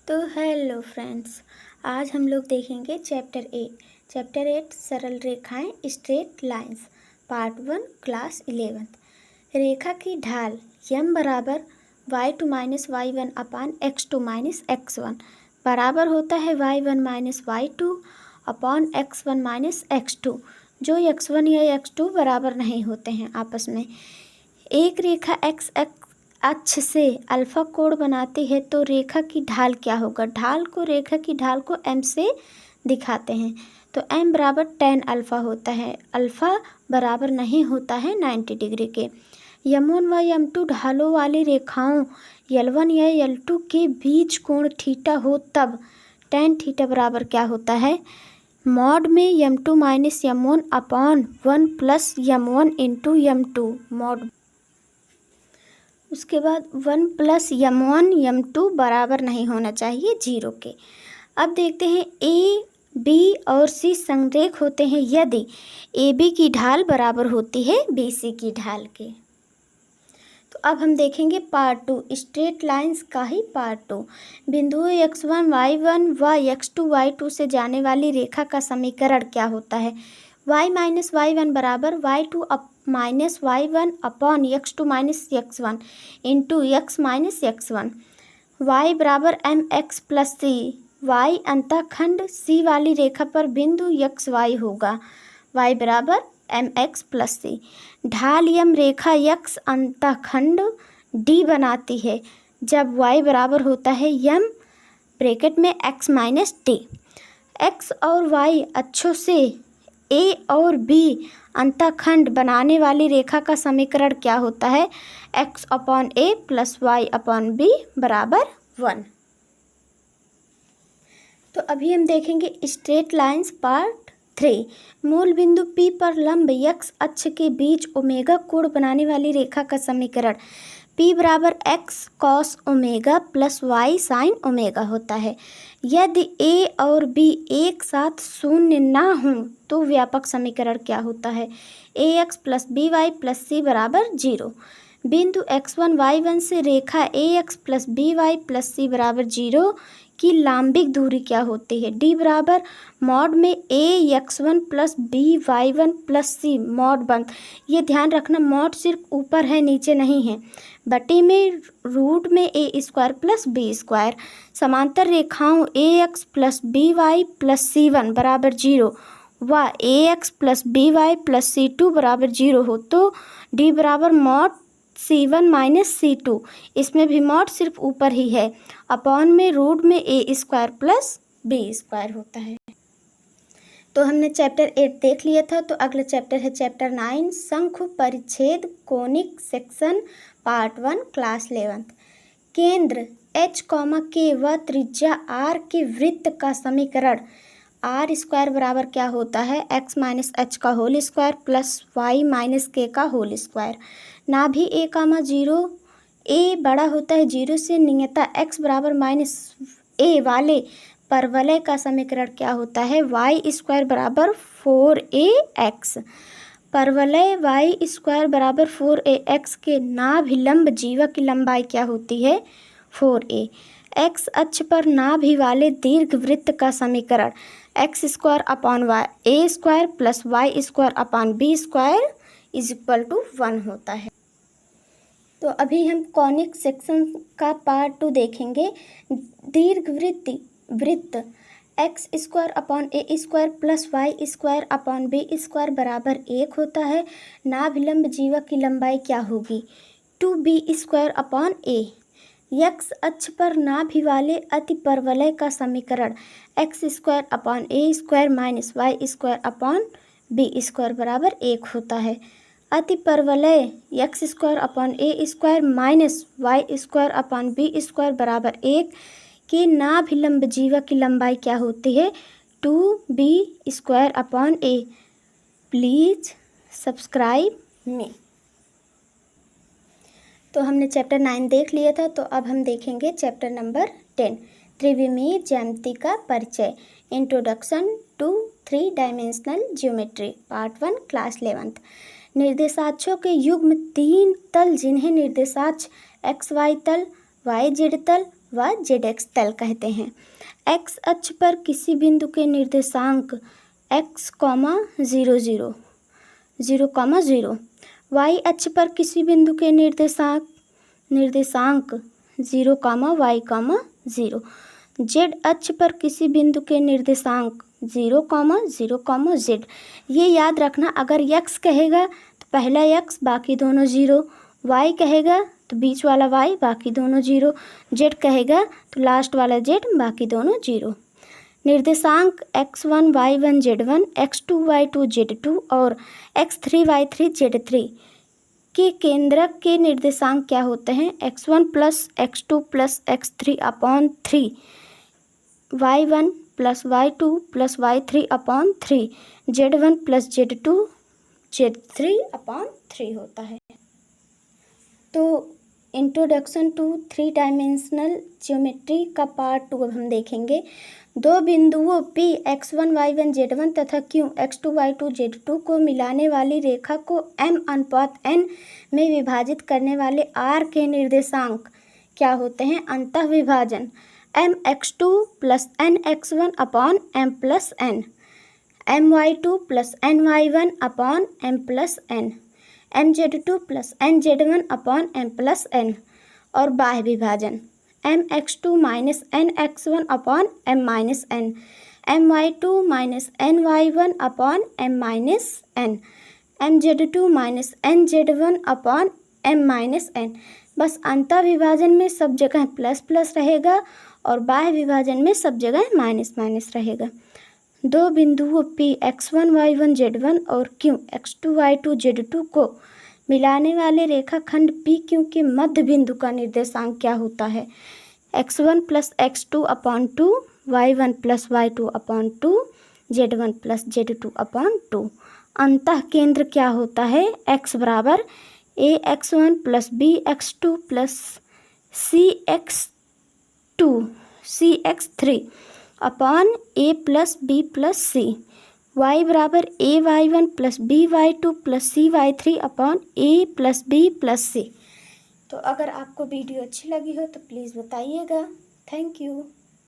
तो hello friends, आज हम लोग देखेंगे चैप्टर 8 सरल रेखाएं स्ट्रेट लाइंस पार्ट 1 क्लास 11। रेखा की ढाल यम बराबर y2 माइनस y1 अपान x2 माइनस x1 बराबर होता है y1 minus y2 upon x1 minus x2, जो x1 या x2 बराबर नहीं होते हैं आपस में। एक रेखा x अक्ष से अल्फा कोण बनाती है तो रेखा की ढाल क्या होगा। रेखा की ढाल को m से दिखाते हैं तो m बराबर tan अल्फ़ा होता है। अल्फ़ा बराबर नहीं होता है 90 डिग्री के। m1 व m2 ढालों वाली रेखाओं L1 या L2 के बीच कोण थीटा हो तब tan थीटा बराबर क्या होता है, मॉड में m2 minus m1 upon 1 plus m1 into m2 mod. उसके बाद 1 प्लस m1 m2 बराबर नहीं होना चाहिए 0 के। अब देखते हैं ए बी और सी संरेख होते हैं यदि ए बी की ढाल बराबर होती है बी सी की ढाल के। तो अब हम देखेंगे पार्ट 2 स्ट्रेट लाइंस का ही पार्ट 2। बिंदु x1 y1 व x2 y2 से जाने वाली रेखा का समीकरण क्या होता है। y माइनस y1 बराबर y2 minus y1 upon x2 minus x1 into x minus x1। y बराबर mx प्लस सी। y अंतःखंड C वाली रेखा पर बिंदु x y होगा। y बराबर mx प्लस सी। ढाल यम रेखा x अंतःखंड D बनाती है जब y बराबर होता है यम ब्रैकेट में x माइनस डी। x और y अक्षों से A और B अंतःखंड बनाने वाली रेखा का समीकरण क्या होता है, x अपॉन ए प्लस वाई अपॉन बी बराबर 1। तो अभी हम देखेंगे स्ट्रेट लाइंस पार्ट 3। मूल बिंदु P पर लंब x अक्ष के बीच ओमेगा कोण बनाने वाली रेखा का समीकरण P बराबर x cos omega plus y sine omega होता है। यदि A और B एक साथ शून्य ना हों तो व्यापक समीकरण क्या होता है, ax plus b y plus c बराबर 0। बिंदु x1 y1 से रेखा ax plus b y plus c बराबर 0 की लांबिक दूरी क्या होती है, d बराबर मॉड में a x1 plus b y1 plus c mod बंद। ये ध्यान रखना मॉड सिर्फ ऊपर है नीचे नहीं है, बटे में रूट में a square plus b square. समांतर रेखाओं ax plus b y plus c1 बराबर 0 व ax plus b y plus c2 बराबर 0 हो तो d बराबर मॉड c1 माइनस c2, इसमें भी मॉड सिर्फ ऊपर ही है, अपॉन में रूट में a square plus b square होता है। तो हमने चैप्टर 8 देख लिया था, तो अगला चैप्टर है चैप्टर 9 शंकु परिच्छेद कोनिक सेक्शन पार्ट 1 क्लास 11। केंद्र h के व त्रिज्या r के वृत्त का समीकरण आर स्क्वायर बराबर क्या होता है, x माइनस एच का whole square plus y minus k का होल स्क्वायर। नाभि a 0 a बड़ा होता है 0 से, नियता x बराबर माइनस a वाले परवलय का समीकरण क्या होता है, वाई स्क्वायर बराबर 4ax। परवलय वाई स्क्वायर बराबर 4ax के नाभिलंब जीवा की लंबाई क्या होती है, 4a। x अक्ष पर नाभि वाले दीर्घवृत्त का समीकरण x square upon y a square plus y square upon b square is equal to 1 होता है। तो अभी हम कॉनिक सेक्शन का पार्ट 2 देखेंगे। वृत्त x square upon a square plus y square upon b square बराबर 1 होता है। नाभिलंब जीवा की लंबाई क्या होगी, 2b स्क्वायर अपॉन ए। यक्स अक्ष पर नाभि वाले अतिपरवलय का समीकरण x square upon a square minus y square upon b square बराबर 1 होता है। अतिपरवलय x square upon a square minus y square upon b square बराबर 1 के नाभिलंब जीवा की लंबाई क्या होती है, 2b square upon A. Please subscribe मी। तो हमने चैप्टर 9 देख लिया था, तो अब हम देखेंगे चैप्टर नंबर 10 त्रिविमीय ज्यामिति का परिचय, introduction to 3 dimensional geometry part 1 class 11। निर्देशाक्षों के युग्म 3 तल जिन्हें निर्देशाक्ष एक्स वाई तल, वाई जेड तल, व जेड एक्स तल कहते हैं। एक्स अक्ष पर किसी बिंदु के निर्देशांक x, 0 0 0, 0, y अक्ष पर किसी बिंदु के निर्देशांक 0, y, 0, z अक्ष पर किसी बिंदु के निर्देशांक 0, 0, z। ये याद रखना, अगर x कहेगा तो पहला x बाकी दोनों 0, y कहेगा तो बीच वाला y बाकी दोनों 0, z कहेगा तो लास्ट वाला z बाकी दोनों 0। निर्देशांक x1, y1, z1, x2, y2, z2 और x3, y3, z3 के केंद्रक के निर्देशांक क्या होते हैं? x1 plus x2 plus x3 upon 3, y1 plus y2 plus y3 upon 3, z1 plus z2 z3 upon 3 होता है। तो इंट्रोडक्शन टू 3 डायमेंशनल ज्योमेट्री का पार्ट 2 अब हम देखेंगे। दो बिंदुओं P x1, y1, z1 तथा Q x2, y2, z2 को मिलाने वाली रेखा को m/n में विभाजित करने वाले R के निर्देशांक क्या होते हैं? अंतः विभाजन mx2 plus nx1 upon m plus n, my2 plus ny1 upon m plus n, mz2 plus nz1 upon m plus n और बाह्य विभाजन mx2 minus nx1 upon m minus n, my2 minus ny1 upon m minus n, mz2 minus nz1 upon m minus n। बस अंतः विभाजन में सब जगह plus plus रहेगा और बाह्य विभाजन में सब जगह माइनस माइनस रहेगा। दो बिंदुओं P x1, y1, z1 और Q x2, y2, z2 को मिलाने वाले रेखाखंड PQ के मध्य बिंदु का निर्देशांक क्या होता है? x1 plus x2 upon 2, y1 plus y2 upon 2, z1 plus z2 upon 2। अंतः केंद्र क्या होता है? x बराबर ax1 plus bx2 plus cx3 upon a plus b plus c, y बराबर ay1 plus by2 plus cy3 upon a plus b plus c। तो अगर आपको वीडियो अच्छी लगी हो तो प्लीज़ बताइएगा। Thank you.